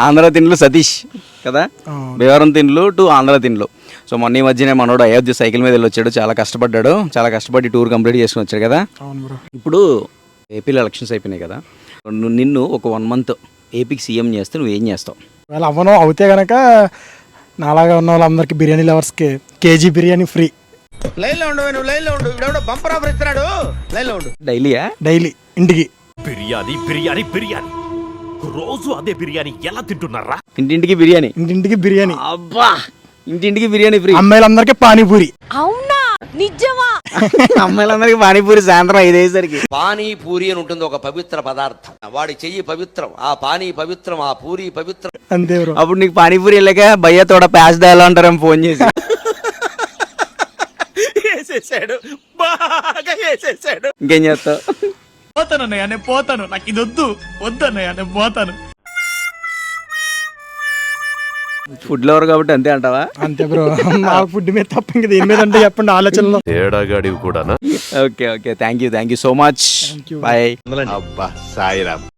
ఆంధ్ర తిండ్లు సతీష్ కదా, Bhimavaram తిండ్లు to Andhra తిండ్లు. So మొన్న ఈ మధ్యనే మనోడు అయోధ్య సైకిల్ మీద వెళ్ళి వచ్చాడు, చాలా కష్టపడ్డాడు, చాలా కష్టపడి టూర్ కంప్లీట్ చేసుకుని వచ్చాడు కదా. ఇప్పుడు ఏపీలో ఎలక్షన్స్ అయిపోయినాయి కదా, నిన్ను ఒక 1 month ఏపీకి సీఎం చేస్తే నువ్వేం చేస్తావు? అవను అవుతే గనక నాలాగా ఉన్న వాళ్ళందరికి బిర్యానీ లవర్స్కి కేజీ బిర్యానీ ఫ్రీ. డైలీయా? డైలీ ఇంటికి బిర్యానీ బిర్యానీ బిర్యానీ రోజు అదే బిర్యానీ ఎలా తింటున్నారా? ఇంటింటికి బిర్యానీ. ఇంటింటికి బిర్యానీ. అబ్బా, ఇంటింటికి బిర్యానీ ఫ్రీ. అమ్మాయిలందరికీ పానీపూరి. అవునా నిజమా? అమ్మాయిలందరికీ పానీపూరి సాయంత్రం 5 అయ్యేసరికి. పానీపూరి అని ఉంటుంది ఒక పవిత్ర పదార్థం, వాడి చెయ్యి పవిత్రం, ఆ పానీ పవిత్రం, ఆ పూరి పవిత్రం. అంతే బ్రో. అప్పుడు నీకు పానీపూరి వెళ్ళాక భయ్య తోడ ప్యాస్ దాలో అంటారేమో ఫోన్ చేసి. వేసేసాడు, బాగా వేసేసాడు. ఇంకేం చేస్తావు? పోతానన్నయ్య, నేను పోతాను, నాకు ఇది వద్దన్నయ్య, నేను పోతాను. ఫుడ్ లవర్ కాబట్టి అంతే అంటావా? అంతే బ్రో. నా ఫుడ్ మీద తప్ప ఇంక దేని మీద అంటే చెప్పండి ఆలోచనలో. ఏడాగాడివి కూడానా? Okay thank you so much. Bye. అబ్బా సాయిరామ్.